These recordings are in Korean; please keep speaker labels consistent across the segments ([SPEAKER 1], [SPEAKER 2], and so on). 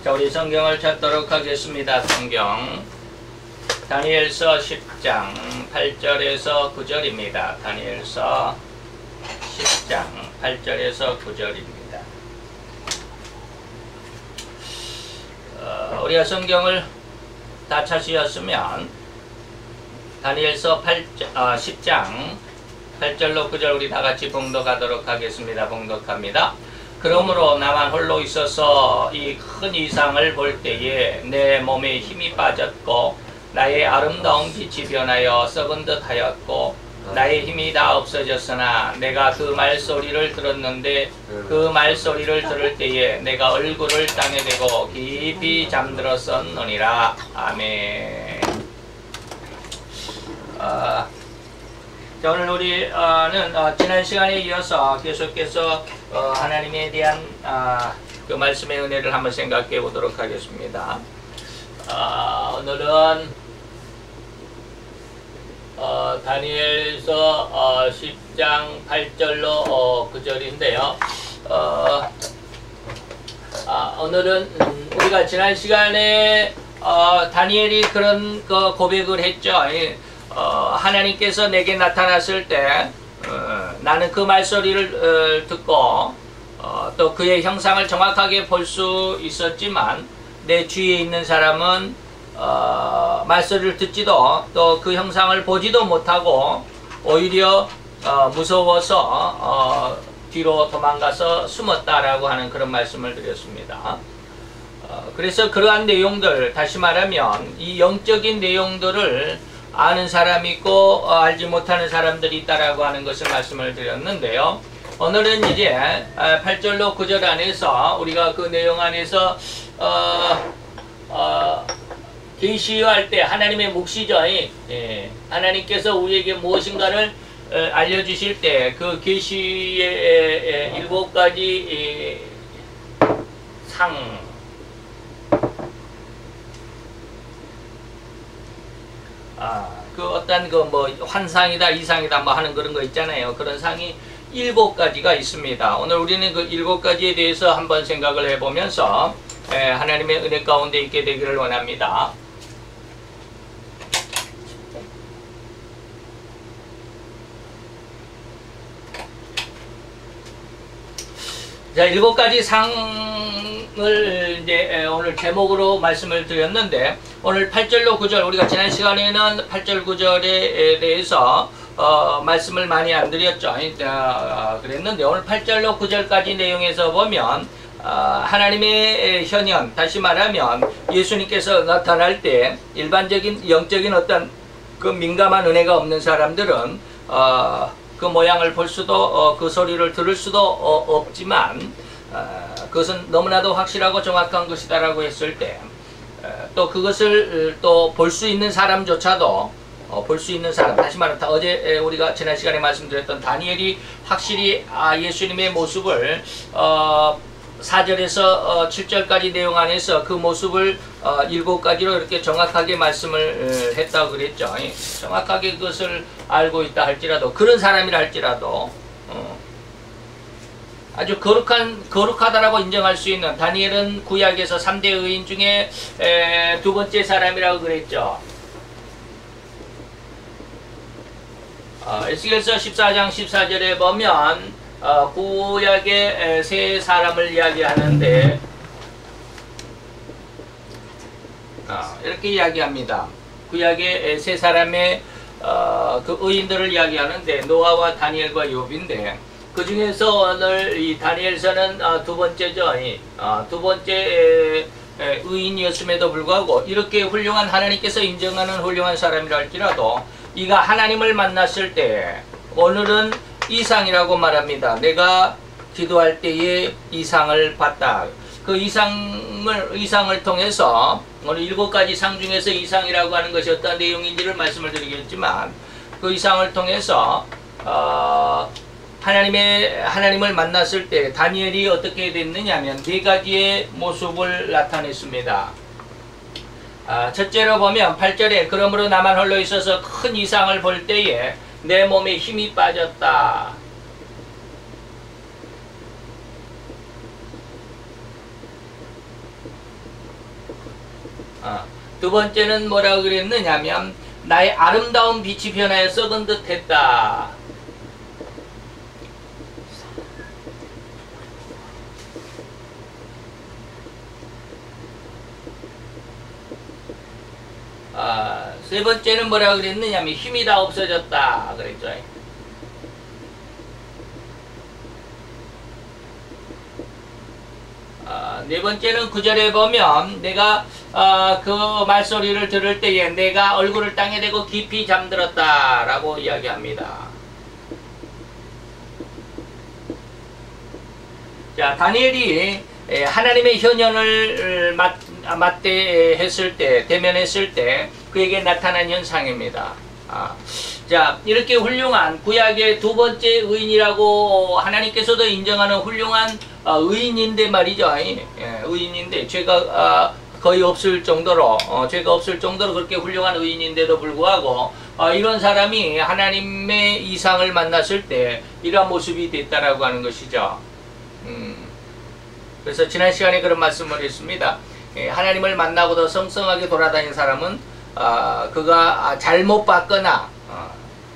[SPEAKER 1] 자, 우리 성경을 찾도록 하겠습니다. 성경 다니엘서 10장 8절에서 9절입니다. 다니엘서 10장 8절에서 9절입니다. 우리가 성경을 다 찾으셨으면 다니엘서 10장 8절로 9절 우리 다같이 봉독하도록 하겠습니다. 봉독합니다. 그러므로 나만 홀로 있어서 이 큰 이상을 볼 때에 내 몸에 힘이 빠졌고 나의 아름다운 빛이 변하여 썩은 듯 하였고 나의 힘이 다 없어졌으나 내가 그 말소리를 들었는데 그 말소리를 들을 때에 내가 얼굴을 땅에 대고 깊이 잠들었었느니라. 아멘. 자, 오늘 우리는 지난 시간에 이어서 계속해서 하나님에 대한 그 말씀의 은혜를 한번 생각해 보도록 하겠습니다. 오늘은 다니엘서 10장 8절로 9절인데요. 오늘은 우리가 지난 시간에 다니엘이 그런 고백을 했죠. 하나님께서 내게 나타났을 때 나는 그 말소리를 듣고 또 그의 형상을 정확하게 볼 수 있었지만 내 주위에 있는 사람은 말소리를 듣지도 또 그 형상을 보지도 못하고 오히려 무서워서 뒤로 도망가서 숨었다라고 하는 그런 말씀을 드렸습니다. 그래서 그러한 내용들, 다시 말하면 이 영적인 내용들을 아는 사람이 있고 알지 못하는 사람들이 있다라고 하는 것을 말씀을 드렸는데요. 오늘은 이제 8절로 9절 안에서 우리가 그 내용 안에서 계시할 때 하나님의 묵시죠. 하나님께서 우리에게 무엇인가를 알려주실 때 그 계시의 7가지 상, 그 어떤 그 뭐 환상이다 이상이다 뭐 하는 그런 거 있잖아요. 그런 상이 7가지가 있습니다. 오늘 우리는 그 7가지에 대해서 한번 생각을 해보면서 하나님의 은혜 가운데 있게 되기를 원합니다. 자, 7가지 상을 이제 오늘 제목으로 말씀을 드렸는데, 오늘 8절로 9절, 우리가 지난 시간에는 8절 9절에 대해서 말씀을 많이 안 드렸죠. 그랬는데 오늘 8절로 9절까지 내용에서 보면 하나님의 현현, 다시 말하면 예수님께서 나타날 때 일반적인 영적인 어떤 그 민감한 은혜가 없는 사람들은 그 모양을 볼 수도 그 소리를 들을 수도 없지만 그것은 너무나도 확실하고 정확한 것이다라고 했을 때 또 그것을 또 볼 수 있는 사람조차도 볼 수 있는 사람, 다시 말하면 어제 우리가 지난 시간에 말씀드렸던 다니엘이 확실히 예수님의 모습을 4절에서 7절까지 내용 안에서 그 모습을 7가지로 이렇게 정확하게 말씀을 했다고 그랬죠. 정확하게 그것을 알고 있다 할지라도, 그런 사람이라 할지라도 아주 거룩하다라고 인정할 수 있는, 다니엘은 구약에서 3대 의인 중에 2번째 사람이라고 그랬죠. 에스겔서 14장 14절에 보면 구약의 세 사람을 이야기하는데 이렇게 이야기합니다. 구약의 세 사람의 그 의인들을 이야기하는데 노아와 다니엘과 욥인데, 그 중에서 오늘 이 다니엘서는 2번째죠. 2번째 의인이었음에도 불구하고 이렇게 훌륭한, 하나님께서 인정하는 훌륭한 사람이라 할지라도 이가 하나님을 만났을 때 오늘은 이상이라고 말합니다. 내가 기도할 때에 이상을 봤다. 그 이상을 통해서 오늘 7가지 상 중에서 이상이라고 하는 것이 어떤 내용인지를 말씀을 드리겠지만, 그 이상을 통해서 하나님을 만났을 때 다니엘이 어떻게 됐느냐 하면 4가지의 모습을 나타냈습니다. 첫째로 보면 8절에 그러므로 나만 홀로 있어서 큰 이상을 볼 때에 내 몸에 힘이 빠졌다. 두 번째는 뭐라고 그랬느냐면 나의 아름다운 빛이 변하여 썩은 듯 했다. 세 번째는 뭐라고 그랬느냐면 힘이 다 없어졌다 그랬죠. 네 번째는 9절에 보면 내가 그 말소리를 들을 때에 내가 얼굴을 땅에 대고 깊이 잠들었다 라고 이야기합니다. 자, 다니엘이 하나님의 현현을 맞대했을 때, 대면했을 때 그에게 나타난 현상입니다. 자, 이렇게 훌륭한 구약의 두 번째 의인이라고 하나님께서도 인정하는 훌륭한 의인인데 말이죠. 의인인데 죄가 거의 없을 정도로 죄가 없을 정도로 그렇게 훌륭한 의인인데도 불구하고 이런 사람이 하나님의 이상을 만났을 때 이러한 모습이 됐다라고 하는 것이죠. 그래서 지난 시간에 그런 말씀을 했습니다. 하나님을 만나고도 성성하게 돌아다닌 사람은 그가 잘못 봤거나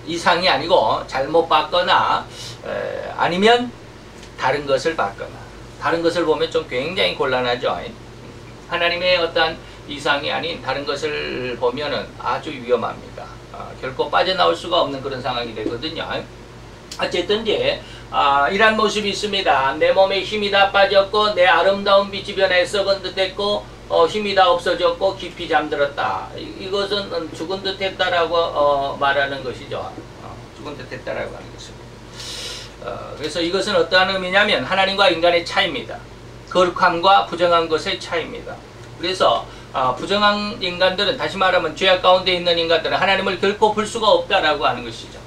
[SPEAKER 1] 이상이 아니고 잘못 봤거나 아니면 다른 것을 봤거나 다른 것을 보면 좀 굉장히 곤란하죠. 하나님의 어떤 이상이 아닌 다른 것을 보면은 아주 위험합니다. 결코 빠져나올 수가 없는 그런 상황이 되거든요. 어쨌든 이제 이런 모습이 있습니다. 내 몸에 힘이 다 빠졌고 내 아름다운 빛이 변해 썩은 듯 했고 힘이 다 없어졌고 깊이 잠들었다. 이것은 죽은 듯 했다라고 말하는 것이죠. 죽은 듯 했다라고 하는 것입니다. 그래서 이것은 어떠한 의미냐면 하나님과 인간의 차이입니다. 거룩함과 부정한 것의 차이입니다. 그래서 부정한 인간들은, 다시 말하면 죄악 가운데 있는 인간들은 하나님을 결코 볼 수가 없다라고 하는 것이죠.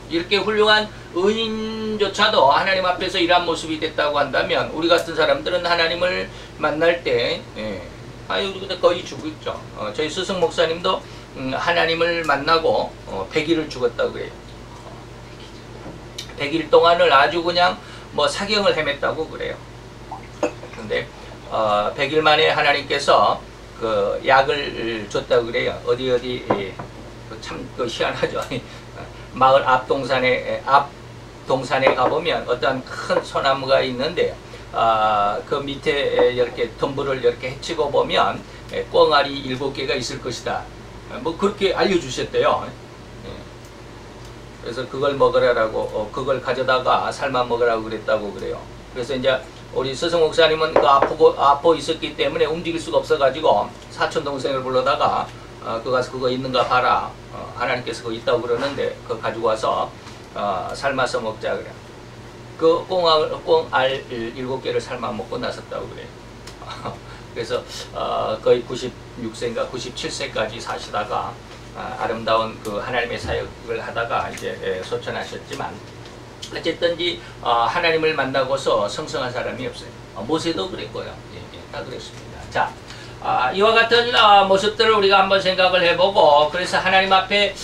[SPEAKER 1] 이렇게 훌륭한 의인조차도 하나님 앞에서 이러한 모습이 됐다고 한다면 우리 같은 사람들은 하나님을 만날 때 우리가 거의 죽었죠. 저희 스승 목사님도 하나님을 만나고 100일을 죽었다고 그래요. 100일 동안을 아주 그냥 뭐 사경을 헤맸다고 그래요. 근데 100일 만에 하나님께서 그 약을 줬다고 그래요. 어디 참 희한하죠. 마을 앞 동산에 가보면 어떤 큰 소나무가 있는데 그 밑에 이렇게 덤불을 이렇게 헤치고 보면 꽁알이 7개가 있을 것이다. 뭐 그렇게 알려주셨대요. 그래서 그걸 먹으라고 그걸 가져다가 삶아 먹으라고 그랬다고 그래요. 그래서 이제 우리 스승 목사님은 그 아파 있었기 때문에 움직일 수가 없어가지고 사촌 동생을 불러다가 그 가서 그거 있는가 봐라. 하나님께서 그거 있다고 그러는데 그거 가지고 와서 삶아서 먹자 그래. 그 꽁알 7개를 삶아 먹고 나섰다고 그래요. 그래서 거의 96세인가 97세까지 사시다가 아름다운 그 하나님의 사역을 하다가 이제 소천하셨지만 어쨌든지 하나님을 만나고서 성성한 사람이 없어요. 모세도 그랬고요. 다 그랬습니다. 자, 이와 같은 모습들을 우리가 한번 생각을 해보고, 그래서 하나님 앞에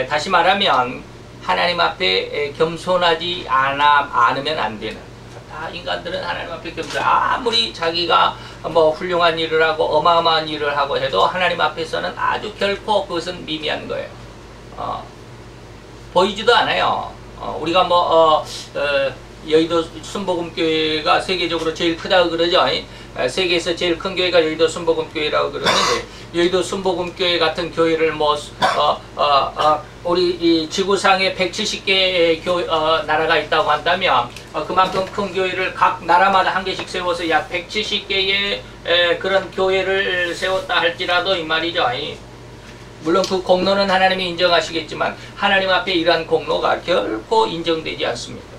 [SPEAKER 1] 다시 말하면 하나님 앞에 겸손하지 않으면 안 되는, 다 인간들은 하나님 앞에 아무리 자기가 뭐 훌륭한 일을 하고 어마어마한 일을 하고 해도 하나님 앞에서는 아주 결코 그것은 미미한 거예요. 보이지도 않아요. 우리가 여의도 순복음교회가 세계적으로 제일 크다고 그러죠. 세계에서 제일 큰 교회가 여의도 순복음교회라고 그러는데, 여의도 순복음교회 같은 교회를 우리 이 지구상에 170개의 나라가 있다고 한다면 그만큼 큰 교회를 각 나라마다 한 개씩 세워서 약 170개의 그런 교회를 세웠다 할지라도 이 말이죠. 물론 그 공로는 하나님이 인정하시겠지만 하나님 앞에 이러한 공로가 결코 인정되지 않습니다.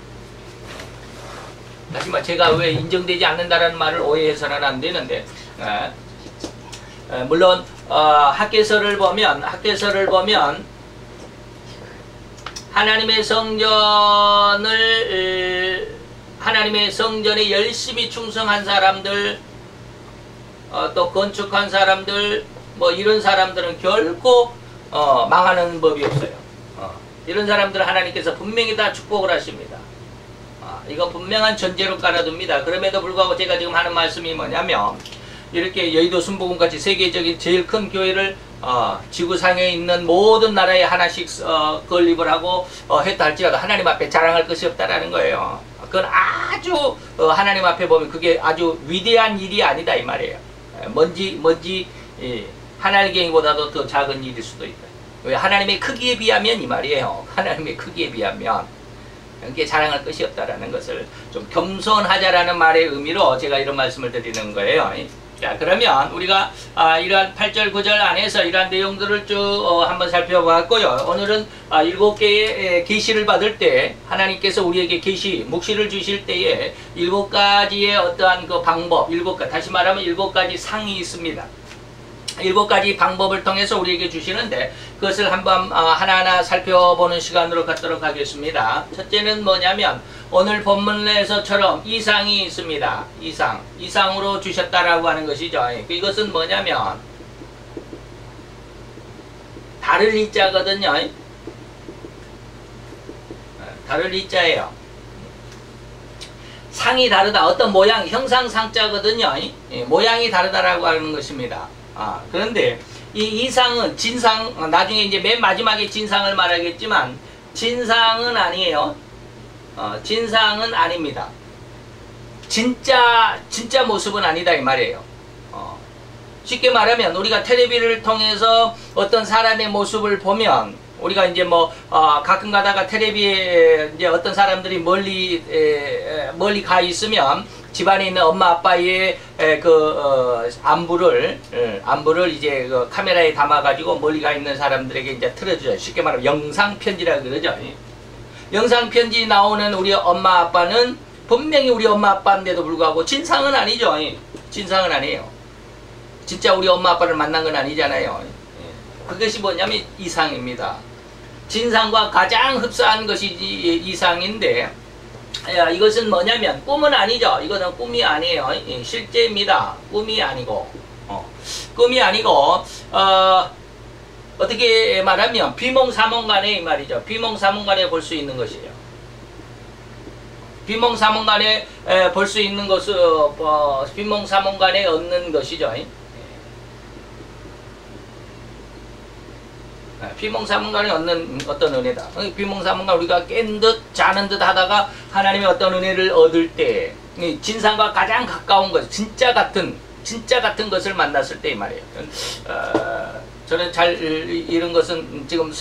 [SPEAKER 1] 하지만 제가 왜 인정되지 않는다라는 말을 오해해서는 안 되는데, 물론 학개서를 보면 하나님의 성전에 열심히 충성한 사람들, 또 건축한 사람들, 뭐 이런 사람들은 결코 망하는 법이 없어요. 이런 사람들은 하나님께서 분명히 다 축복을 하십니다. 이거 분명한 전제로 깔아둡니다. 그럼에도 불구하고 제가 지금 하는 말씀이 뭐냐면, 이렇게 여의도 순복음같이 세계적인 제일 큰 교회를 지구상에 있는 모든 나라에 하나씩 건립을 하고 했다 할지라도 하나님 앞에 자랑할 것이 없다라는 거예요. 그건 아주 하나님 앞에 보면 그게 아주 위대한 일이 아니다 이 말이에요. 먼지 하늘갱이보다도 더 작은 일일 수도 있다. 왜? 하나님의 크기에 비하면 이 말이에요. 하나님의 크기에 비하면 그게 자랑할 것이 없다라는 것을 좀 겸손하자라는 말의 의미로 제가 이런 말씀을 드리는 거예요. 자, 그러면 우리가 이러한 8절 9절 안에서 이러한 내용들을 쭉 한번 살펴보았고요. 오늘은 7개의 계시를 받을 때 하나님께서 우리에게 묵시를 주실 때에 7가지의 어떠한 그 방법, 다시 말하면 7가지 상이 있습니다. 7가지 방법을 통해서 우리에게 주시는데 그것을 한번 하나하나 살펴보는 시간으로 갖도록 하겠습니다. 첫째는 뭐냐면 오늘 본문에서처럼 이상이 있습니다. 이상으로 주셨다라고 하는 것이죠. 이것은 뭐냐면 다를 이자거든요. 다를 이자예요. 상이 다르다. 어떤 모양, 형상상자거든요. 모양이 다르다라고 하는 것입니다. 그런데 이 이상은 진상, 나중에 이제 맨 마지막에 진상을 말하겠지만 진상은 아니에요. 진상은 아닙니다. 진짜 모습은 아니다 이 말이에요. 쉽게 말하면 우리가 텔레비를 통해서 어떤 사람의 모습을 보면 우리가 이제 가끔 가다가 텔레비에 이제 어떤 사람들이 멀리 가 있으면 집안에 있는 엄마 아빠의 안부를 이제 그 카메라에 담아가지고 멀리 가 있는 사람들에게 이제 틀어줘요. 쉽게 말하면 영상편지라고 그러죠. 영상편지 나오는 우리 엄마 아빠는 분명히 우리 엄마 아빠인데도 불구하고 진상은 아니죠. 진상은 아니에요. 진짜 우리 엄마 아빠를 만난 건 아니잖아요. 그것이 뭐냐면 이상입니다. 진상과 가장 흡사한 것이 이상인데 이것은 뭐냐면 꿈은 아니죠. 이거는 꿈이 아니에요. 실제입니다. 꿈이 아니고 어떻게 말하면 비몽사몽간에 이 말이죠. 비몽사몽간에 볼 수 있는 것이에요. 비몽사몽간에 볼 수 있는 것은 비몽사몽간에 얻는 것이죠. 비몽사몽간에 얻는 어떤 은혜다. 비몽사몽간 우리가 깬 듯 자는 듯 하다가 하나님의 어떤 은혜를 얻을 때 진상과 가장 가까운 것, 진짜 같은 것을 만났을 때 이 말이에요. 저는 잘 이런 것은 지금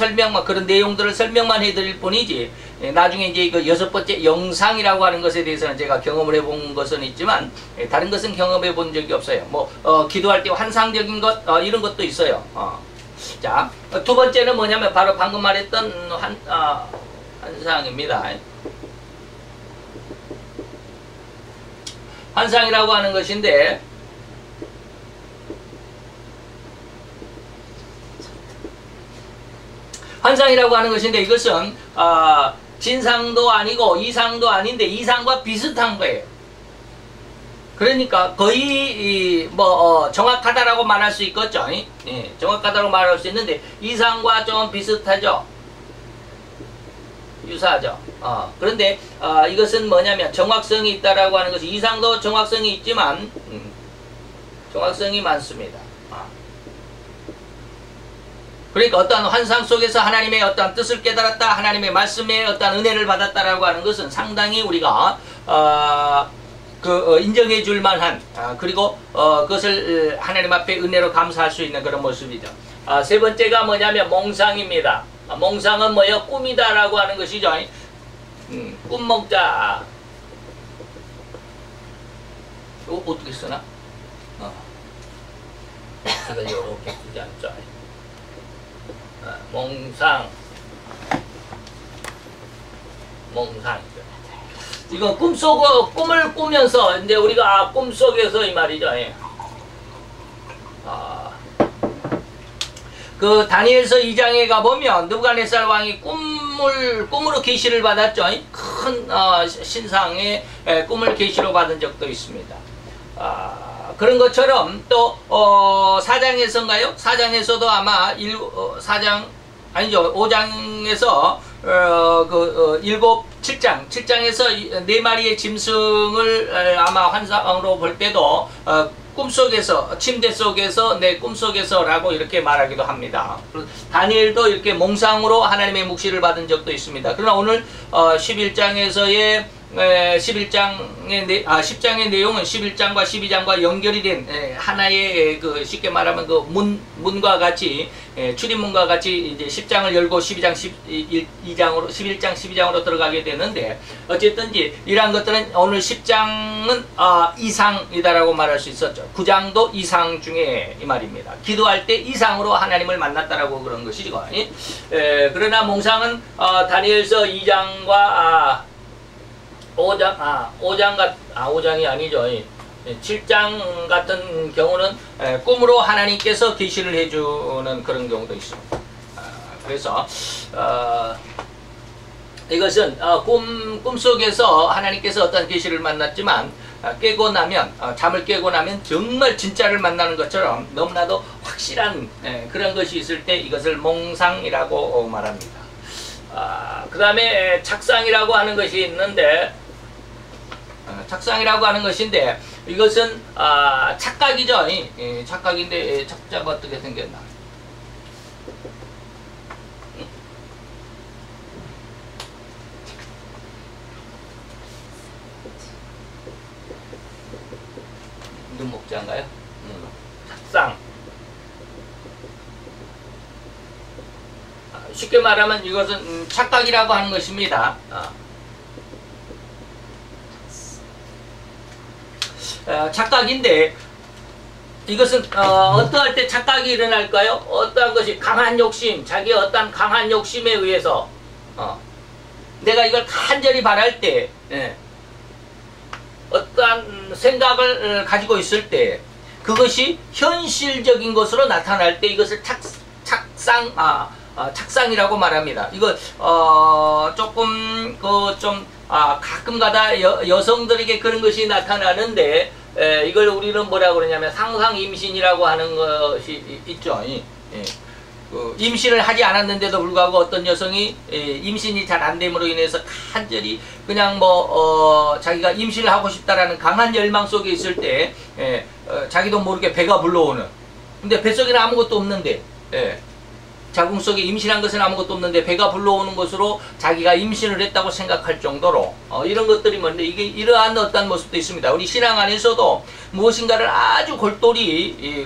[SPEAKER 1] 그런 내용들을 설명만 해드릴 뿐이지 나중에 이제 그 6번째 영상이라고 하는 것에 대해서는 제가 경험을 해본 것은 있지만 다른 것은 경험해 본 적이 없어요. 기도할 때 환상적인 것 이런 것도 있어요. 자, 두 번째는 뭐냐면 바로 방금 말했던 환상입니다. 환상이라고 하는 것인데 이것은 진상도 아니고 이상도 아닌데 이상과 비슷한 거예요. 그러니까 거의 정확하다라고 말할 수 있겠죠. 정확하다고 말할 수 있는데 이상과 좀 비슷하죠. 유사하죠. 그런데 이것은 뭐냐면 정확성이 있다라고 하는 것이 이상도 정확성이 있지만 정확성이 많습니다. 그러니까 어떤 환상 속에서 하나님의 어떤 뜻을 깨달았다, 하나님의 말씀에 어떤 은혜를 받았다라고 하는 것은 상당히 우리가 인정해 줄 만한 그리고 그것을 하나님 앞에 은혜로 감사할 수 있는 그런 모습이죠. 세 번째가 뭐냐면 몽상입니다. 몽상은 뭐예요? 꿈이다라고 하는 것이죠. 꿈 먹자. 이거 어떻게 쓰나? 제가 이렇게 쓰지 않죠. 몽상. 이거 꿈을 꾸면서 이제 우리가 꿈속에서 이 말이죠. 그 다니엘서 2장에 가보면 느부갓네살 왕이 꿈으로 계시를 받았죠. 큰 신상의 꿈을 계시로 받은 적도 있습니다. 그런 것처럼 또 4장에서인가요? 4장에서도 아마 5장에서 7장에서 4마리의 짐승을 아마 환상으로 볼 때도 꿈속에서, 침대 속에서, 내 꿈속에서라고 이렇게 말하기도 합니다. 다니엘도 이렇게 몽상으로 하나님의 묵시를 받은 적도 있습니다. 그러나 오늘 11장에서의 10장의 내용은 11장과 12장과 연결이 된 하나의 그 쉽게 말하면 그 문과 같이 출입문과 같이 이제 10장을 열고 12장 12장으로 11장 12장으로 들어가게 되는데, 어쨌든지 이러한 것들은 오늘 10장은 이상이다라고 말할 수 있었죠. 9장도 이상 중에 이 말입니다. 기도할 때 이상으로 하나님을 만났다라고 그런 것이죠. 그러나 몽상은 다니엘서 2장과 5장이 아니죠. 7장 같은 경우는 꿈으로 하나님께서 계시를 해주는 그런 경우도 있습니다. 그래서 이것은 꿈속에서 하나님께서 어떤 계시를 만났지만 깨고 나면 잠을 깨고 나면 정말 진짜를 만나는 것처럼 너무나도 확실한 그런 것이 있을 때 이것을 몽상이라고 말합니다. 그 다음에 착상이라고 하는 것이 있는데, 착상이라고 하는 것인데 이것은 착각이죠. 착각인데 착자가 어떻게 생겼나? 눈목자인가요? 착상. 쉽게 말하면 이것은 착각이라고 하는 것입니다. 착각인데 이것은 어떠할 때 착각이 일어날까요? 어떠한 것이 강한 욕심, 자기의 어떠한 강한 욕심에 의해서 내가 이걸 간절히 바랄 때, 어떠한 생각을 가지고 있을 때 그것이 현실적인 것으로 나타날 때 이것을 착상이라고 말합니다. 이거 조금 가끔가다 여성들에게 그런 것이 나타나는데, 이걸 우리는 뭐라고 그러냐면 상상 임신이라고 하는 것이 있죠. 임신을 하지 않았는데도 불구하고 어떤 여성이 임신이 잘 안 됨으로 인해서 간절히 그냥 자기가 임신을 하고 싶다라는 강한 열망 속에 있을 때 자기도 모르게 배가 불러오는, 근데 뱃속에는 아무것도 없는데, 자궁 속에 임신한 것은 아무것도 없는데 배가 불러오는 것으로 자기가 임신을 했다고 생각할 정도로 이런 것들이 뭔데, 이게 이러한 어떤 모습도 있습니다. 우리 신앙 안에서도 무엇인가를 아주 골똘히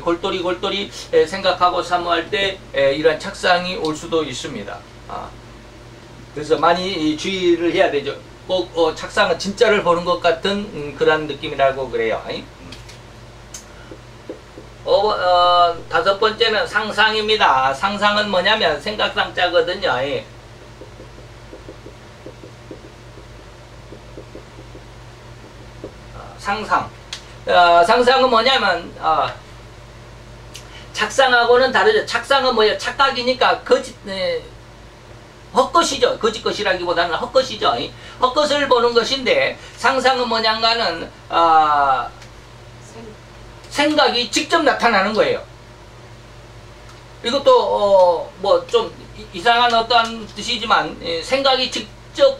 [SPEAKER 1] 생각하고 사모할 때 이러한 착상이 올 수도 있습니다. 그래서 많이 주의를 해야 되죠. 꼭 착상은 진짜를 보는 것 같은 그런 느낌이라고 그래요. 다섯 번째는 상상입니다. 상상은 뭐냐면 생각상자거든요. 상상은 뭐냐면 착상하고는 다르죠. 착상은 뭐예요? 착각이니까 헛것이죠. 거짓것이라기보다는 헛것이죠. 헛것을 보는 것인데, 상상은 뭐냐면은 생각이 직접 나타나는 거예요. 이것도 좀 이상한 어떠한 뜻이지만 생각이 직접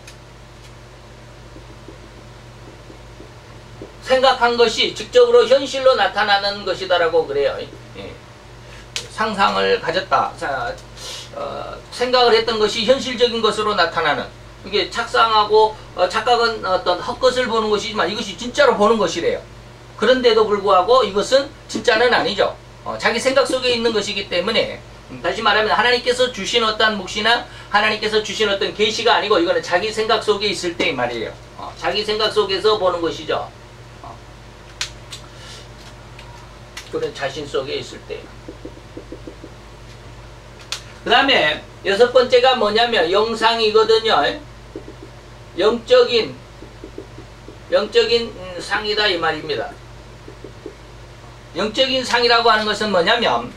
[SPEAKER 1] 생각한 것이 직접으로 현실로 나타나는 것이다라고 그래요. 상상을 가졌다. 생각을 했던 것이 현실적인 것으로 나타나는, 이게 착상하고 착각은 어떤 헛것을 보는 것이지만 이것이 진짜로 보는 것이래요. 그런데도 불구하고 이것은 진짜는 아니죠. 자기 생각 속에 있는 것이기 때문에, 다시 말하면 하나님께서 주신 어떤 묵시나 하나님께서 주신 어떤 계시가 아니고 이거는 자기 생각 속에 있을 때 말이에요. 자기 생각 속에서 보는 것이죠. 그런 자신 속에 있을 때. 그 다음에 여섯 번째가 뭐냐면 영상이거든요. 영적인 상이다 이 말입니다. 영적인 상이라고 하는 것은 뭐냐면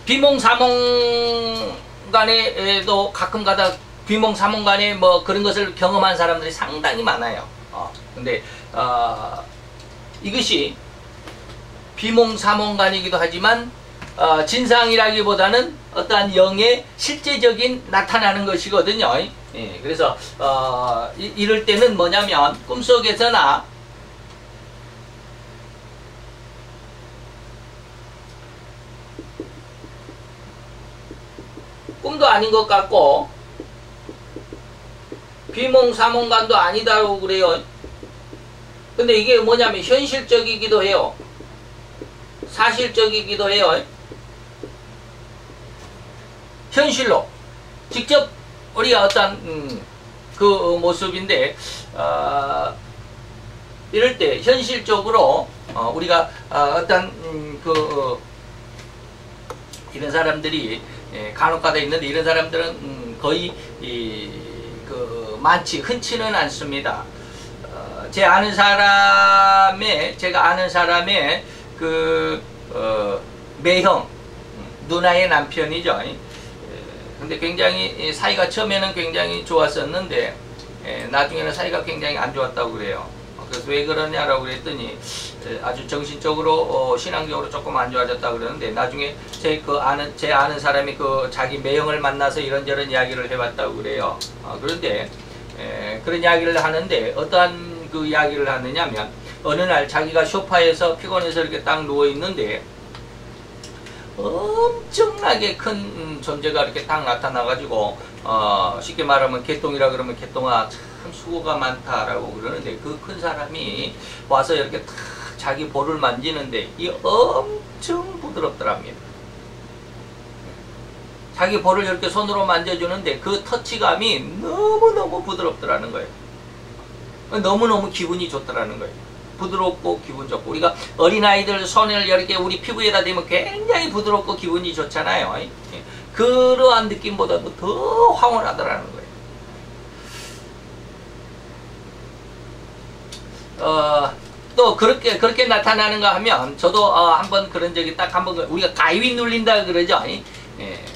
[SPEAKER 1] 비몽사몽 간에도 가끔가다 비몽사몽 간에 그런 것을 경험한 사람들이 상당히 많아요. 근데 이것이 비몽사몽 간이기도 하지만 진상이라기보다는 어떠한 영의 실제적인 나타나는 것이거든요. 그래서 이럴 때는 뭐냐면 꿈속에서나 꿈도 아닌 것 같고 비몽사몽간도 아니다고 그래요. 근데 이게 뭐냐면 현실적이기도 해요. 사실적이기도 해요. 현실로 직접 우리가 어떤 그 모습인데 이럴 때 현실적으로 우리가 어떤 이런 사람들이 간혹가다 있는데 이런 사람들은 거의 흔치는 않습니다. 제가 아는 사람의 매형 누나의 남편이죠. 근데 굉장히 사이가 처음에는 굉장히 좋았었는데 나중에는 사이가 굉장히 안 좋았다고 그래요. 그래서 왜 그러냐라고 그랬더니 아주 정신적으로 신앙적으로 조금 안 좋아졌다고 그러는데 나중에 제 아는 사람이 자기 매형을 만나서 이런저런 이야기를 해봤다고 그래요. 그런데 그런 이야기를 하는데 어떠한 그 이야기를 하느냐면 어느 날 자기가 소파에서 피곤해서 이렇게 딱 누워 있는데 엄청나게 큰 존재가 이렇게 딱 나타나가지고 쉽게 말하면 개똥이라 그러면 개똥아 참 수고가 많다라고 그러는데 그 큰 사람이 와서 이렇게 탁 자기 볼을 만지는데 이 엄청 부드럽더랍니다. 자기 볼을 이렇게 손으로 만져주는데 그 터치감이 너무너무 부드럽더라는 거예요. 너무너무 기분이 좋더라는 거예요. 부드럽고 기분 좋고 우리가 어린아이들 손을 이렇게 우리 피부에다 대면 굉장히 부드럽고 기분이 좋잖아요. 그러한 느낌보다도 더 황홀하더라는 거예요. 또 그렇게 나타나는가 하면 저도 한번 그런 적이 딱 한번 우리가 가위 눌린다 그러죠.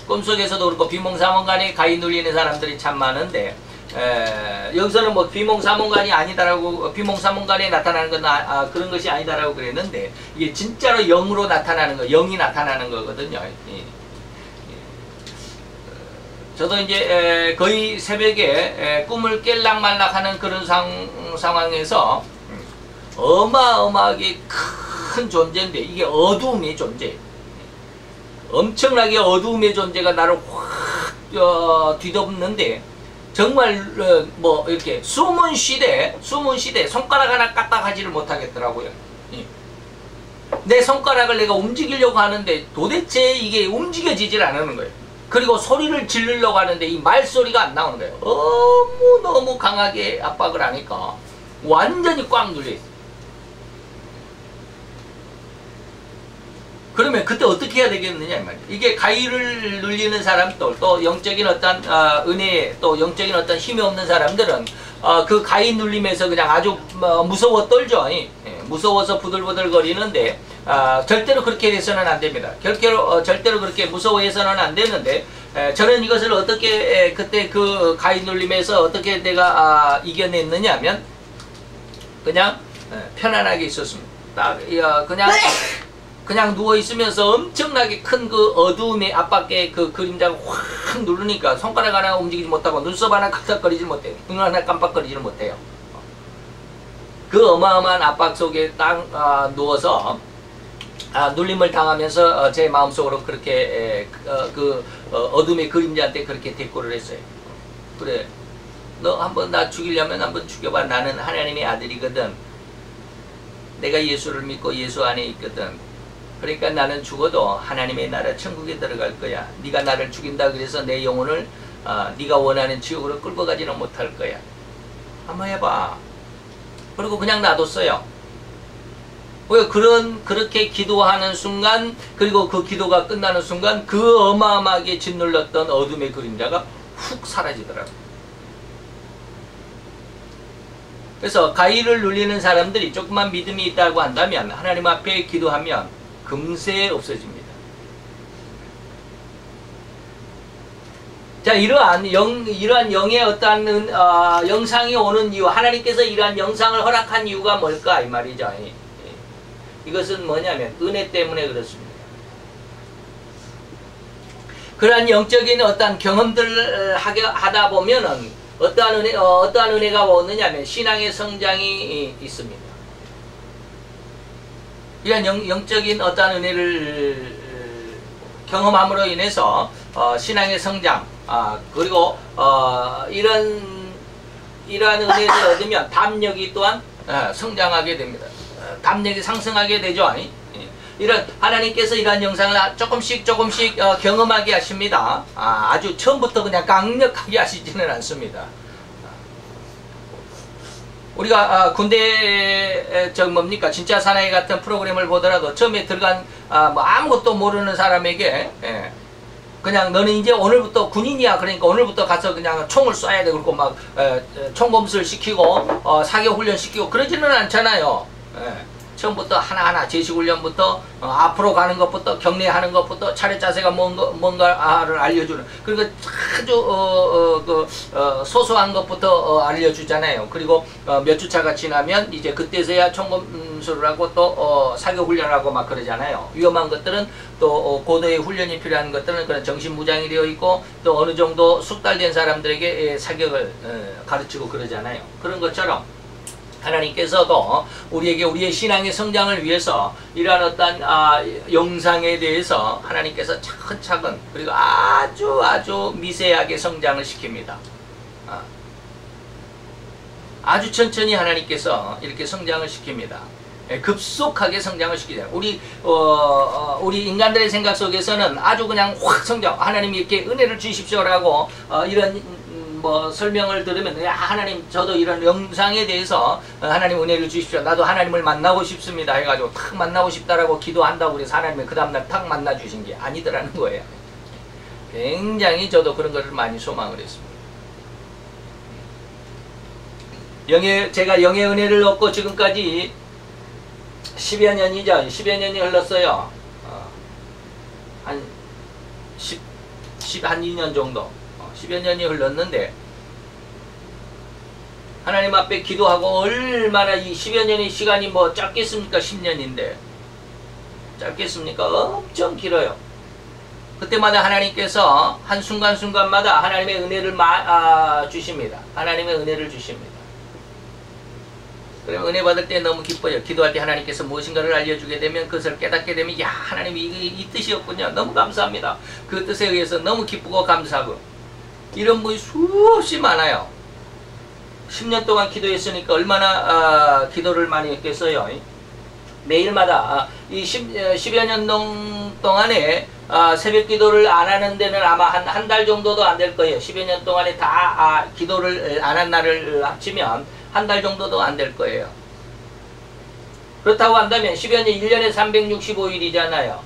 [SPEAKER 1] 꿈속에서도 그렇고 비몽사몽간에 가위 눌리는 사람들이 참 많은데 여기서는 뭐 비몽사몽간이 아니다라고 비몽사몽간에 나타나는 건 그런 것이 아니다라고 그랬는데 이게 진짜로 영으로 나타나는 거, 영이 나타나는 거거든요. 저도 이제 거의 새벽에 꿈을 깰락말락하는 그런 상황에서 어마어마하게 큰 존재인데 이게 어두움의 존재, 엄청나게 어두움의 존재가 나를 확 뒤덮는데 정말 뭐 이렇게 숨은 쉬되 손가락 하나 까딱하지를 못하겠더라고요. 내 손가락을 내가 움직이려고 하는데 도대체 이게 움직여지질 않는 거예요. 그리고 소리를 지르려고 하는데 이 말소리가 안 나오는 거예요. 너무 강하게 압박을 하니까 완전히 꽉 눌려있어요. 그러면 그때 어떻게 해야 되겠느냐 이 말이에요. 이게 가위를 눌리는 사람들 또 영적인 어떤 은혜 또 영적인 어떤 힘이 없는 사람들은 그 가위 눌림에서 그냥 아주 무서워 떨죠. 무서워서 부들부들 거리는데 절대로 그렇게 해서는 안 됩니다. 절대로 그렇게 무서워해서는 안 되는데 저는 이것을 어떻게 그때 그 가위 눌림에서 어떻게 내가 이겨냈느냐면 그냥 편안하게 있었습니다. 그냥 누워있으면서 엄청나게 큰 그 어두움의 압박의 그 그림자가 확 누르니까 손가락 하나 움직이지 못하고 눈썹 하나 깜빡거리지 못해요. 눈 하나 깜빡거리지 못해요. 그 어마어마한 압박 속에 딱 누워서 눌림을 당하면서 제 마음속으로 그렇게 어둠의 그림자한테 그렇게 대꾸를 했어요. 그래, 너 한번 나 죽이려면 한번 죽여봐. 나는 하나님의 아들이거든. 내가 예수를 믿고 예수 안에 있거든. 그러니까 나는 죽어도 하나님의 나라 천국에 들어갈 거야. 네가 나를 죽인다 그래서 내 영혼을 네가 원하는 지옥으로 끌고 가지는 못할 거야. 한번 해봐. 그리고 그냥 놔뒀어요. 왜 그렇게 기도하는 순간 그리고 그 기도가 끝나는 순간 그 어마어마하게 짓눌렀던 어둠의 그림자가 훅 사라지더라고요. 그래서 가위를 눌리는 사람들이 조금만 믿음이 있다고 한다면 하나님 앞에 기도하면 금세 없어집니다. 자, 이러한 영의 어떠한 영상이 오는 이유, 하나님께서 이러한 영상을 허락한 이유가 뭘까 이 말이죠. 이것은 뭐냐면 은혜 때문에 그렇습니다. 그러한 영적인 어떠한 경험들을 하다 보면은 어떠한 은혜가 오느냐면 신앙의 성장이 있습니다. 이런 영적인 어떠한 은혜를 경험함으로 인해서 신앙의 성장, 그리고 이러한 은혜를 얻으면 담력이 또한 성장하게 됩니다. 담력이 상승하게 되죠. 이런 하나님께서 이러한 영상을 조금씩 경험하게 하십니다. 아주 처음부터 그냥 강력하게 하시지는 않습니다. 우리가 군대 뭡니까 진짜 사나이 같은 프로그램을 보더라도 처음에 들어간 뭐 아무것도 모르는 사람에게 그냥 너는 이제 오늘부터 군인이야. 그러니까 오늘부터 가서 그냥 총을 쏴야 돼. 그리고 막 총검술 시키고 사격 훈련 시키고 그러지는 않잖아요. 처음부터 하나하나 제식훈련부터 앞으로 가는 것부터 격리하는 것부터 차례 자세가 뭔가를 알려주는, 그리고 아주 소소한 것부터 알려주잖아요. 그리고 몇 주차가 지나면 이제 그때서야 총검술을 하고 또 사격훈련을 하고 막 그러잖아요. 위험한 것들은 또 고도의 훈련이 필요한 것들은 그런 정신무장이 되어 있고 또 어느 정도 숙달된 사람들에게 사격을 가르치고 그러잖아요. 그런 것처럼 하나님께서도 우리에게 우리의 신앙의 성장을 위해서 이러한 어떤 영상에 대해서 하나님께서 차근차근 그리고 아주 미세하게 성장을 시킵니다. 아주 천천히 하나님께서 이렇게 성장을 시킵니다. 급속하게 성장을 시키잖아요. 우리 인간들의 생각 속에서는 아주 그냥 확 성장, 하나님이 이렇게 은혜를 주십시오라고 이런 뭐 설명을 들으면 하나님 저도 이런 영상에 대해서 하나님 은혜를 주십시오. 나도 하나님을 만나고 싶습니다. 해가지고 탁 만나고 싶다라고 기도한다고 그래서 하나님이 그 다음날 탁 만나 주신 게 아니더라는 거예요. 굉장히 저도 그런 것을 많이 소망을 했습니다. 제가 영의 은혜를 얻고 지금까지 10여 년이죠. 10여 년이 흘렀어요. 한 2년 정도. 10여 년이 흘렀는데 하나님 앞에 기도하고 얼마나 이 10여 년의 시간이 뭐 짧겠습니까? 10년인데 짧겠습니까? 엄청 길어요. 그때마다 하나님께서 한 순간순간마다 하나님의 은혜를 주십니다. 하나님의 은혜를 주십니다. 그러면 은혜 받을 때 너무 기뻐요. 기도할 때 하나님께서 무엇인가를 알려주게 되면 그것을 깨닫게 되면 야 하나님이 이 뜻이었군요. 너무 감사합니다. 그 뜻에 의해서 너무 기쁘고 감사하고 이런 분이 수없이 많아요. 10년 동안 기도했으니까 얼마나 기도를 많이 했겠어요. 매일마다 이 10여 년 동안에 새벽 기도를 안 하는 데는 아마 한 달 정도도 안 될 거예요. 10여 년 동안에 다 기도를 안 한 날을 합치면 한 달 정도도 안 될 거예요. 그렇다고 한다면 10여 년 1년에 365일이잖아요.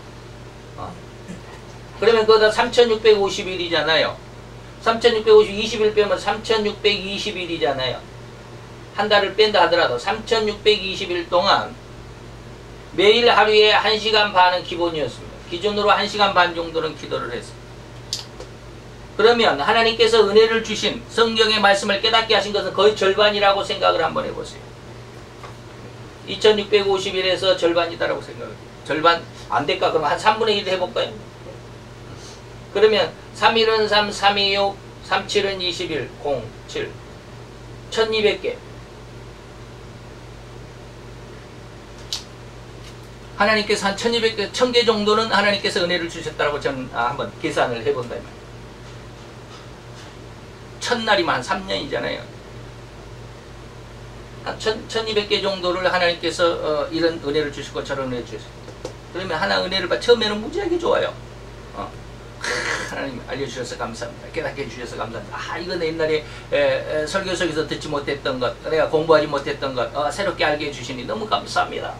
[SPEAKER 1] 그러면 그거다 3650일이잖아요. 3650, 20일 빼면 3620일이잖아요. 한 달을 뺀다 하더라도 3620일 동안 매일 하루에 1시간 반은 기본이었습니다. 기준으로 1시간 반 정도는 기도를 했습니다. 그러면 하나님께서 은혜를 주신 성경의 말씀을 깨닫게 하신 것은 거의 절반이라고 생각을 한번 해보세요. 2650일에서 절반이다라고 생각해요. 절반 안 될까? 그럼 한 3분의 1 해볼까요? 그러면 3일은 3, 3이 6, 37은 21, 0, 7 1200개. 하나님께서 한 1200개, 1000개 정도는 하나님께서 은혜를 주셨다고 저는 한번 계산을 해본다면 첫날이면 한 3년이잖아요. 한 1200개 정도를 하나님께서 이런 은혜를 주시고 저런 은혜를 주셨어요. 그러면 하나 은혜를 처음에는 무지하게 좋아요. 하나님 알려주셔서 감사합니다. 깨닫게 해주셔서 감사합니다. 이건 옛날에 설교석에서 듣지 못했던 것, 내가 공부하지 못했던 것 새롭게 알게 해주시니 너무 감사합니다.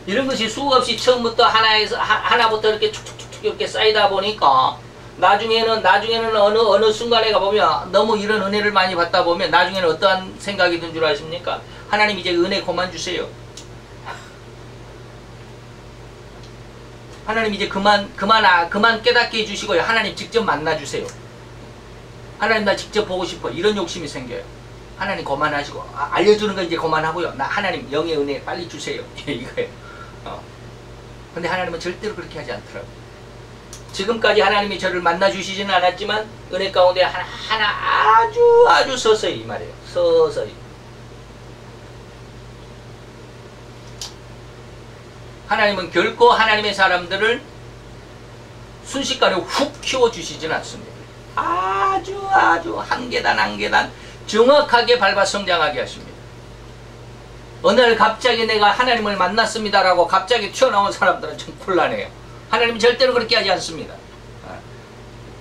[SPEAKER 1] 이런 것이 수없이 처음부터 하나부터 이렇게 툭툭툭 이렇게 쌓이다 보니까 나중에는 어느 순간에 가보면 너무 이런 은혜를 많이 받다 보면 나중에는 어떠한 생각이 든 줄 아십니까? 하나님 이제 은혜 그만 주세요. 하나님 이제 그만 깨닫게 해주시고요. 하나님 직접 만나주세요. 하나님 나 직접 보고 싶어. 이런 욕심이 생겨요. 하나님 그만하시고 알려주는 건 이제 그만하고요. 나 하나님 영의 은혜 빨리 주세요. 이거예요. 근데 하나님은 절대로 그렇게 하지 않더라고요. 지금까지 하나님이 저를 만나주시지는 않았지만 은혜 가운데 하나하나 아주 서서히 말이에요. 서서히. 하나님은 결코 하나님의 사람들을 순식간에 훅 키워주시진 않습니다. 아주 한 계단 한 계단 정확하게 밟아 성장하게 하십니다. 어느 날 갑자기 내가 하나님을 만났습니다라고 갑자기 튀어나온 사람들은 좀 곤란해요. 하나님은 절대로 그렇게 하지 않습니다.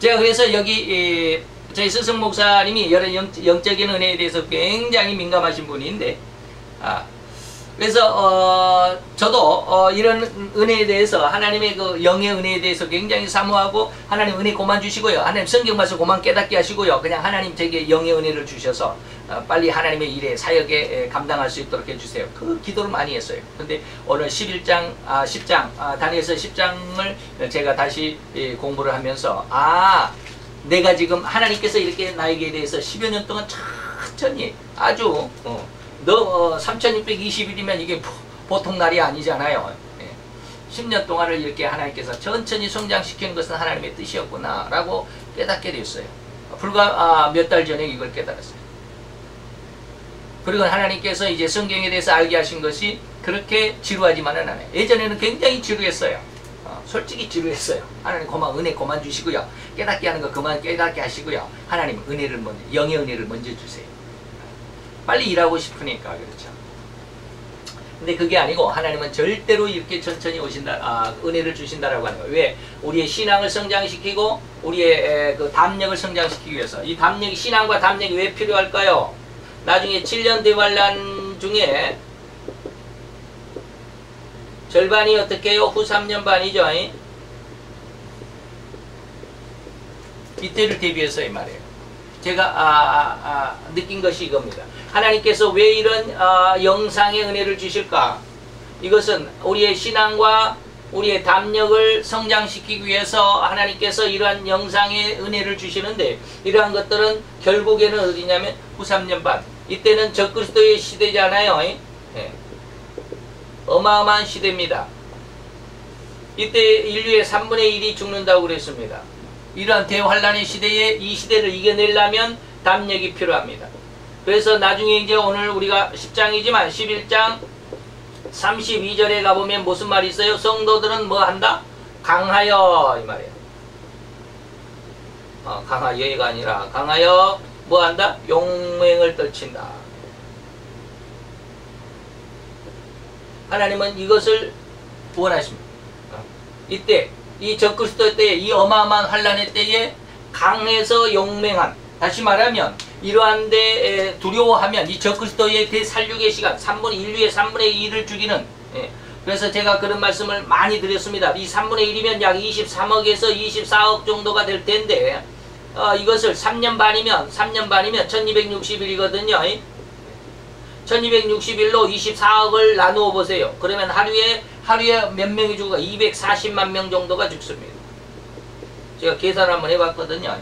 [SPEAKER 1] 제가 그래서 여기 저희 스승 목사님이 여러 영적인 은혜에 대해서 굉장히 민감하신 분인데, 그래서 저도 이런 은혜에 대해서, 하나님의 그 영의 은혜에 대해서 굉장히 사모하고, 하나님 은혜 고만 주시고요, 하나님 성경 말씀 고만 깨닫게 하시고요, 그냥 하나님 제게 영의 은혜를 주셔서 빨리 하나님의 일에 사역에 감당할 수 있도록 해주세요. 그 기도를 많이 했어요. 근데 오늘 10장 다니엘서 10장을 제가 다시 공부를 하면서, 내가 지금 하나님께서 이렇게 나에게 대해서 10여 년 동안 천천히 아주 너 3620일이면 이게 보통 날이 아니잖아요. 10년 동안을 이렇게 하나님께서 천천히 성장시키는 것은 하나님의 뜻이었구나 라고 깨닫게 되었어요. 불과 몇 달 전에 이걸 깨달았어요. 그리고 하나님께서 이제 성경에 대해서 알게 하신 것이 그렇게 지루하지만은 않아요. 예전에는 굉장히 지루했어요. 솔직히 지루했어요. 하나님 고만 은혜 고만 주시고요, 깨닫게 하는 거 그만 깨닫게 하시고요, 하나님 은혜를 먼저, 영의 은혜를 먼저 주세요. 빨리 일하고 싶으니까 그렇죠. 근데 그게 아니고 하나님은 절대로 이렇게 천천히 오신다, 은혜를 주신다라고 하는 거예요. 왜? 우리의 신앙을 성장시키고 우리의 그 담력을 성장시키기 위해서. 이 담력이, 신앙과 담력이 왜 필요할까요? 나중에 7년 대환란 중에 절반이 어떻게 해요? 후 3년 반이죠. 이때를 대비해서 이 말이에요. 제가 느낀 것이 이겁니다. 하나님께서 왜 이런 영상의 은혜를 주실까? 이것은 우리의 신앙과 우리의 담력을 성장시키기 위해서 하나님께서 이러한 영상의 은혜를 주시는데, 이러한 것들은 결국에는 어디냐면 후 3년 반. 이때는 적그리스도의 시대잖아요. 어마어마한 시대입니다. 이때 인류의 3분의 1이 죽는다고 그랬습니다. 이러한 대환란의 시대에 이 시대를 이겨내려면 담력이 필요합니다. 그래서 나중에 이제 오늘 우리가 10장이지만 11장 32절에 가보면 무슨 말이 있어요? 성도들은 뭐 한다? 강하여, 이 말이에요. 강하여가 아니라 강하여 뭐 한다? 용맹을 떨친다. 하나님은 이것을 원하십니다. 이때 이 적그리스도 때에, 이 어마어마한 환란의 때에 강해서 용맹한, 다시 말하면 이러한 데 두려워하면 이 적그리스도의 대살육의 시간, 인류의 3분의 1을 죽이는, 그래서 제가 그런 말씀을 많이 드렸습니다. 이 3분의 1이면 약 23억에서 24억 정도가 될 텐데, 이것을 3년 반이면 1260일이거든요. 1260일로 24억을 나누어 보세요. 그러면 하루에 몇 명이 죽을까? 240만 명 정도가 죽습니다. 제가 계산 한번 해봤거든요.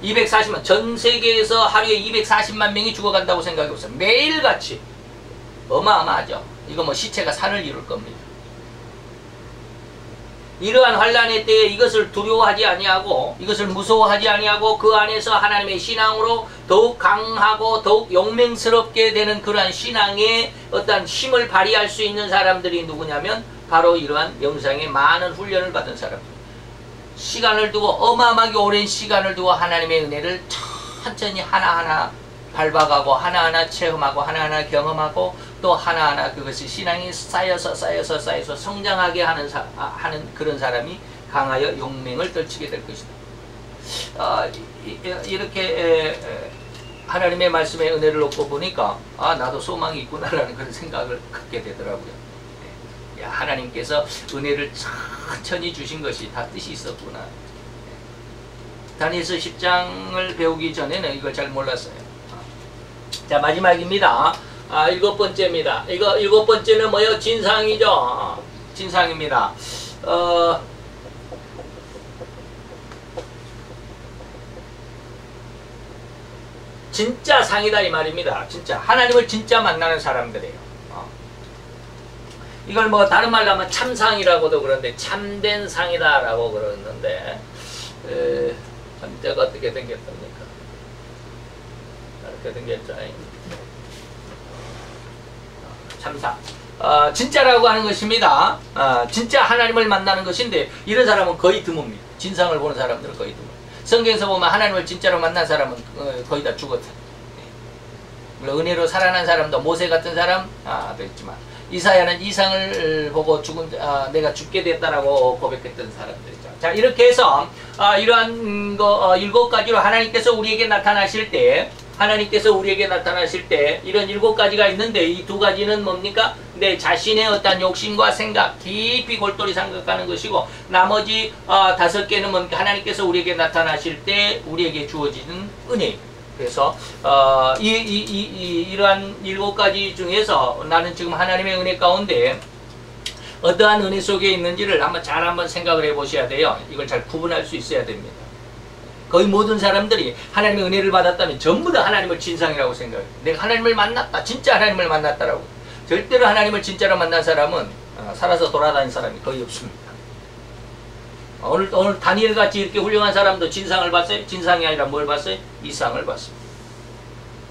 [SPEAKER 1] 240만, 전 세계에서 하루에 240만 명이 죽어간다고 생각해보세요. 매일같이. 어마어마하죠. 이거 뭐 시체가 산을 이룰 겁니다. 이러한 환란의 때에 이것을 두려워하지 아니하고, 이것을 무서워하지 아니하고, 그 안에서 하나님의 신앙으로 더욱 강하고 더욱 용맹스럽게 되는 그러한 신앙의 어떤 힘을 발휘할 수 있는 사람들이 누구냐면 바로 이러한 영상에 많은 훈련을 받은 사람들. 시간을 두고, 어마어마하게 오랜 시간을 두고 하나님의 은혜를 천천히 하나하나 밟아가고, 하나하나 체험하고, 하나하나 경험하고, 또 하나하나 그것이 신앙이 쌓여서 성장하게 하는 그런 사람이 강하여 용맹을 떨치게 될 것이다. 이렇게 하나님의 말씀의 은혜를 놓고 보니까 나도 소망이 있구나라는 그런 생각을 갖게 되더라고요. 하나님께서 은혜를 천천히 주신 것이 다 뜻이 있었구나. 다니엘서 10장을 배우기 전에는 이걸 잘 몰랐어요. 자, 마지막입니다. 7번째입니다. 이거 7번째는 뭐예요? 진상이죠. 진상입니다. 진짜 상이다 이 말입니다. 진짜 하나님을 진짜 만나는 사람들이에요. 이걸 뭐 다른 말로 하면 참상이라고도 그러는데 참된 상이다 라고 그러는데, 한자가 어떻게 생겼습니까? 이렇게 생겼죠. 참사. 진짜라고 하는 것입니다. 진짜 하나님을 만나는 것인데 이런 사람은 거의 드뭅니다. 진상을 보는 사람들은 거의 드뭅니다. 성경에서 보면 하나님을 진짜로 만난 사람은 거의 다 죽었다. 물론 은혜로 살아난 사람도 모세 같은 사람 있지만 이사야는 이상을 보고 내가 죽게 됐다라고 고백했던 사람들이죠. 자, 이렇게 해서 이러한 7가지로 하나님께서 우리에게 나타나실 때 이런 7가지가 있는데 이 2가지는 뭡니까? 내 자신의 어떤 욕심과 생각, 깊이 골똘히 생각하는 것이고, 나머지 5개는 뭡니까? 하나님께서 우리에게 나타나실 때 우리에게 주어지는 은혜. 그래서 이러한 7가지 중에서 나는 지금 하나님의 은혜 가운데 어떠한 은혜 속에 있는지를 한번 생각을 해 보셔야 돼요. 이걸 잘 구분할 수 있어야 됩니다. 거의 모든 사람들이 하나님의 은혜를 받았다면 전부 다 하나님을 진상이라고 생각해요. 내가 하나님을 만났다, 진짜 하나님을 만났다라고. 절대로 하나님을 진짜로 만난 사람은 살아서 돌아다니는 사람이 거의 없습니다. 오늘 다니엘 같이 이렇게 훌륭한 사람도 진상을 봤어요? 진상이 아니라 뭘 봤어요? 이상을 봤습니다.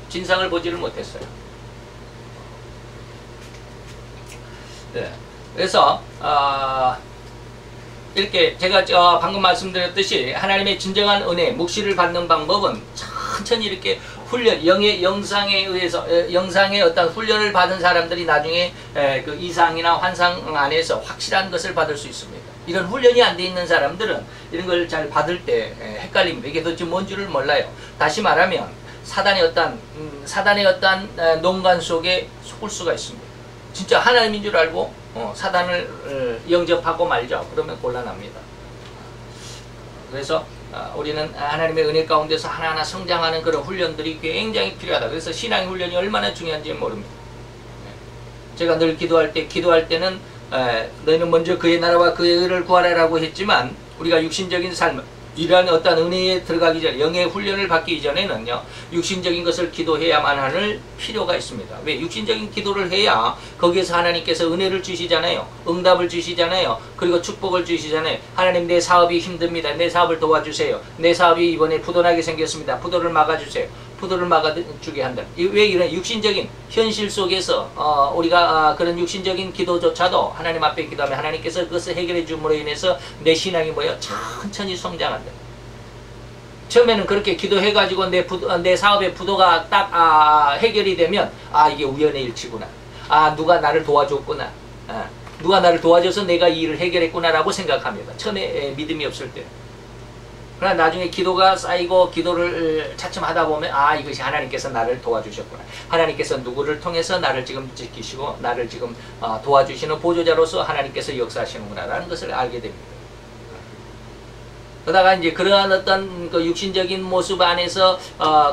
[SPEAKER 1] 진상을 보지를 못했어요. 네. 그래서 이렇게 제가 방금 말씀드렸듯이 하나님의 진정한 은혜, 묵시를 받는 방법은 천천히 이렇게 훈련, 영상에 의해서 영상의 어떤 훈련을 받은 사람들이 나중에 그 이상이나 환상 안에서 확실한 것을 받을 수 있습니다. 이런 훈련이 안 돼 있는 사람들은 이런 걸 잘 받을 때 헷갈립니다. 이게 도대체 뭔 줄을 몰라요. 다시 말하면 사단의 어떤 농간 속에 속을 수가 있습니다. 진짜 하나님인 줄 알고 사단을 영접하고 말죠. 그러면 곤란합니다. 그래서 우리는 하나님의 은혜 가운데서 하나하나 성장하는 그런 훈련들이 굉장히 필요하다. 그래서 신앙의 훈련이 얼마나 중요한지 모릅니다. 제가 늘 기도할 때는 너희는 먼저 그의 나라와 그의 의를 구하라라고 했지만, 우리가 육신적인 삶, 이러한 어떤 은혜에 들어가기 전에, 영의 훈련을 받기 이전에는요, 육신적인 것을 기도해야만 할 필요가 있습니다. 왜? 육신적인 기도를 해야 거기에서 하나님께서 은혜를 주시잖아요. 응답을 주시잖아요. 그리고 축복을 주시잖아요. 하나님, 내 사업이 힘듭니다. 내 사업을 도와주세요. 내 사업이 이번에 부도나게 생겼습니다. 부도를 막아주세요. 부도를 막아주게 한다. 왜 이런 육신적인 현실 속에서 우리가 그런 육신적인 기도조차도 하나님 앞에 기도하면 하나님께서 그것을 해결해 줌으로 인해서 내 신앙이 천천히 성장한다. 처음에는 그렇게 기도해가지고 내 사업의 부도가 딱 해결이 되면 이게 우연의 일치구나. 누가 나를 도와줬구나. 누가 나를 도와줘서 내가 이 일을 해결했구나라고 생각합니다. 처음에 믿음이 없을 때. 그러나 나중에 기도가 쌓이고 기도를 차츰 하다 보면 이것이 하나님께서 나를 도와주셨구나. 하나님께서 누구를 통해서 나를 지금 지키시고 나를 지금 도와주시는 보조자로서 하나님께서 역사하시는구나 라는 것을 알게 됩니다. 그러다가 이제 그러한 어떤 그 육신적인 모습 안에서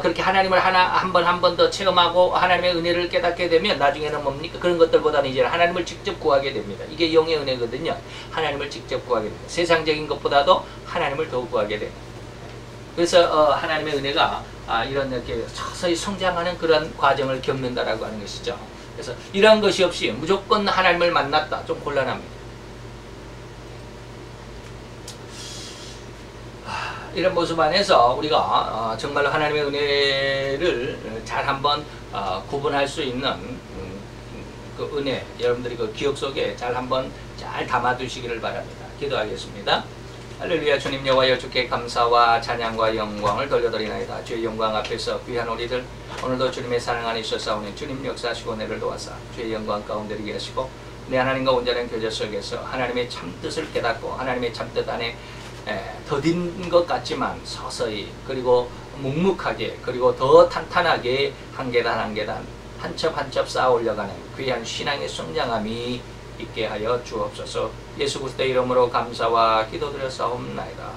[SPEAKER 1] 그렇게 하나님을 한 번 더 체험하고 하나님의 은혜를 깨닫게 되면 나중에는 뭡니까? 그런 것들보다는 이제 하나님을 직접 구하게 됩니다. 이게 영의 은혜거든요. 하나님을 직접 구하게 됩니다. 세상적인 것보다도 하나님을 더 구하게 됩니다. 그래서 하나님의 은혜가 이런 이렇게 서서히 성장하는 그런 과정을 겪는다라고 하는 것이죠. 그래서 이러한 것이 없이 무조건 하나님을 만났다. 좀 곤란합니다. 이런 모습 안에서 우리가 정말로 하나님의 은혜를 잘 한번 구분할 수 있는 그 은혜, 여러분들이 그 기억 속에 잘 한번 잘 담아두시기를 바랍니다. 기도하겠습니다. 할렐루야. 주님 여호와여, 주께 감사와 찬양과 영광을 돌려드리나이다. 주의 영광 앞에서 귀한 우리들 오늘도 주님의 사랑 안에 있어싸우니 주님 역사하시고 은혜를 도와사 주의 영광 가운데 이르게 하시고 내 하나님과 온전한 교제 속에서 하나님의 참뜻을 깨닫고 하나님의 참뜻 안에 더딘 것 같지만 서서히, 그리고 묵묵하게, 그리고 더 탄탄하게 한 계단 한 계단 한 첩 한 첩 쌓아 올려가는 귀한 신앙의 성장함이 있게 하여 주옵소서. 예수 그리스도의 이름으로 감사와 기도드렸사옵나이다.